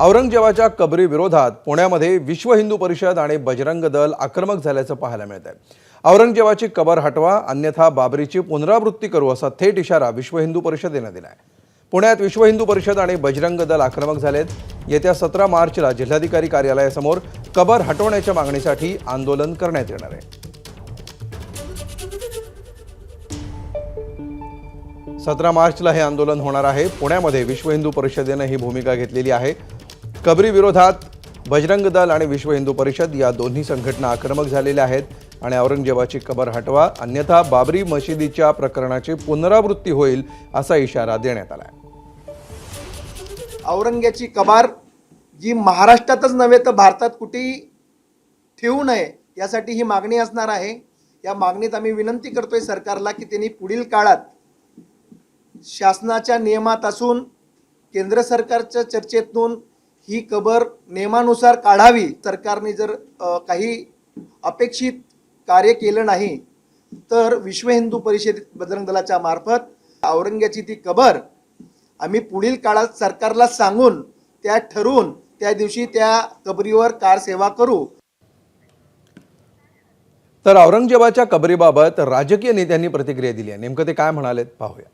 औरंगजेबाच्या कबरी विरोधात पुण्यामध्ये विश्व हिंदू परिषद आणि बजरंग दल आक्रमक झाल्याचं पाहायला मिळत आहे। औरंगजेबाची कबर हटवा अन्यथा बाबरीची पुनरावृत्ती करू असा थेट इशारा विश्व हिंदू परिषदेने दिलाय। पुण्यात विश्व हिंदू परिषद आणि बजरंग दल आक्रमक झालेत। येत्या 17 मार्चला जिल्हाधिकारी कार्यालयासमोर कबर हटवण्याच्या मागणीसाठी आंदोलन करण्यात येणार आहे। 17 मार्चला हे आंदोलन होणार आहे। पुण्यामध्ये विश्व हिंदू परिषदेने ही भूमिका घेतलेली आहे। कबरी विरोधात बजरंग दल आणि विश्व हिंदू परिषद या दोन्ही संघटना आक्रमक झालेल्या आहेत आणि औरंगजेबाची कबर हटवा अन्यथा बाबरी मशिदीच्या प्रकरणाची पुनरावृत्ती होईल असा इशारा देण्यात आला आहे। औरंग्याची कबर जी महाराष्ट्रातच नव्हे तर भारतात कुठेही ठेवू नये यासाठी ही मागणी असणार आहे। या मागणीत आम्ही विनंती करतोय सरकारला की त्यांनी पुढील काळात शासनाच्या नियमात असून केंद्र सरकारच्या चर्चेतून ही कबर नियमानुसार काढावी। सरकारने जर काही अपेक्षित कार्य केलं नाही तर विश्व हिंदू परिषद बजरंग दलाच्या मार्फत औरंग्याची ती कबर आम्ही पुढील काळात सरकारला सांगून त्या ठरवून त्या दिवशी त्या कबरीवर कारसेवा करू। तर औरंगजेबाच्या कबरीबाबत राजकीय नेत्यांनी प्रतिक्रिया दिली आहे। नेमकं ते काय म्हणालेत पाहूया।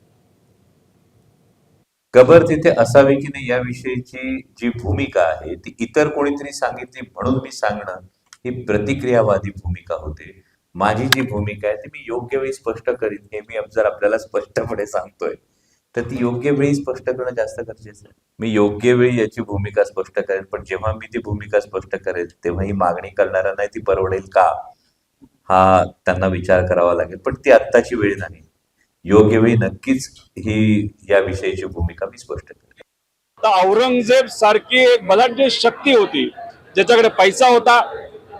कबर तिथे असावी की नाही याविषयीची जी भूमिका आहे ती इतर कोणीतरी सांगितली म्हणून मी सांगणं ही प्रतिक्रियावादी भूमिका होते। माझी जी भूमिका आहे ती मी योग्य वेळी स्पष्ट करीन हे मी जर आपल्याला स्पष्टपणे सांगतोय तर ती योग्य वेळी स्पष्ट करणं जास्त गरजेचं आहे। मी योग्य वेळी याची भूमिका स्पष्ट करेन, पण जेव्हा मी ती भूमिका स्पष्ट करेन तेव्हा ही मागणी करणाऱ्यांना ती परवडेल का हा त्यांना विचार करावा लागेल, पण ती आत्ताची वेळ नाही। योग्य वेळी नक्कीच ही याविषयीची भूमिका मी स्पष्ट करेन। तर औरंगजेब सारखी एक बलाढ्य शक्ती होती ज्याच्याकडे पैसा होता,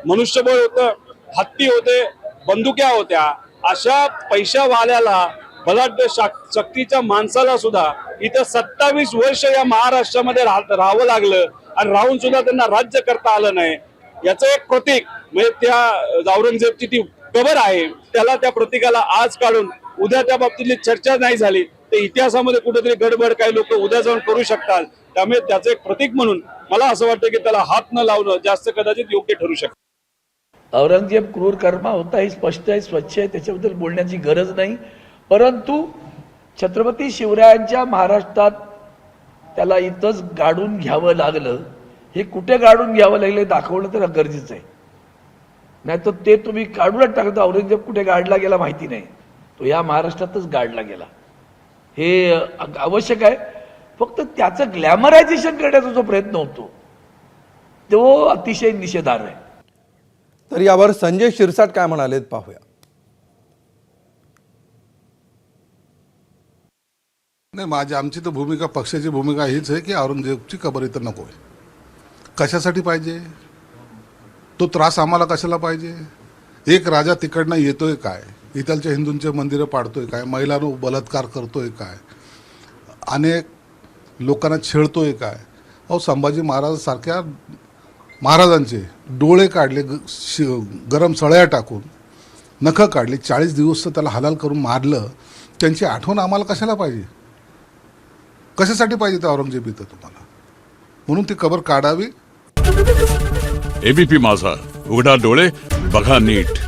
मनुष्यबळ होतं, हत्ती होते, बंदुक्या होत्या। अशा पैशावाल्याला बलाढ्य शक्तीच्या माणसाला सुद्धा इथं 27 वर्ष या महाराष्ट्रामध्ये राहावं लागलं आणि राहून सुद्धा त्यांना राज्य करता आलं नाही। याचं एक प्रतीक म्हणजे त्या औरंगजेबची ती कबर आहे, त्याला त्या प्रतीकाला आज काढून उद्या त्या बाबतीतली चर्चा नाही झाली तर इतिहासामध्ये कुठेतरी गडबड काही लोक उद्या जाऊन करू शकतात। त्यामुळे त्याचं एक प्रतीक म्हणून मला असं वाटतं की त्याला हात न लावणं जास्त कदाचित योग्य ठरू शकतं। औरंगजेब क्रूर कर्मा होता हे स्पष्ट आहे, स्वच्छ आहे, त्याच्याबद्दल बोलण्याची गरज नाही। परंतु छत्रपती शिवरायांच्या महाराष्ट्रात त्याला इथंच गाडून घ्यावं लागलं, हे कुठे गाडून घ्यावं लागलं दाखवलं तर गरजेचं आहे। नाही तर ते तुम्ही काढूनच टाकता औरंगजेब कुठे गाडला गेला माहिती नाही, तो या महाराष्ट्रातच गाडला गेला हे आवश्यक आहे। फक्त त्याचं ग्लॅमरायझेशन करण्याचा जो प्रयत्न होतो तो अतिशय निषेधार्ह आहे। तर यावर संजय शिरसाट काय म्हणालेत पाहूया। नाही, आमची तर भूमिका, पक्षाची भूमिका हीच आहे की औरंगजेबची कबर इथं नको आहे। कशासाठी पाहिजे तो त्रास आम्हाला, कशाला पाहिजे? एक राजा तिकडनं येतोय काय, इथलच्या हिंदूंचे मंदिरं पाडतोय काय, महिलांवर बलात्कार करतोय काय, अनेक लोकांना छेडतोय काय। अहो, संभाजी महाराज सारख्या महाराजांचे डोळे काढले, गरम सळ्या टाकून नखं काढली, 40 दिवस त्याला हलाल करून मारलं, त्यांची आठवण आम्हाला कशाला पाहिजे? कशासाठी पाहिजे ते औरंगजेब इथं तुम्हाला? म्हणून ती कबर काढावी। एबीपी माझा, उघडा डोळे बघा नीट।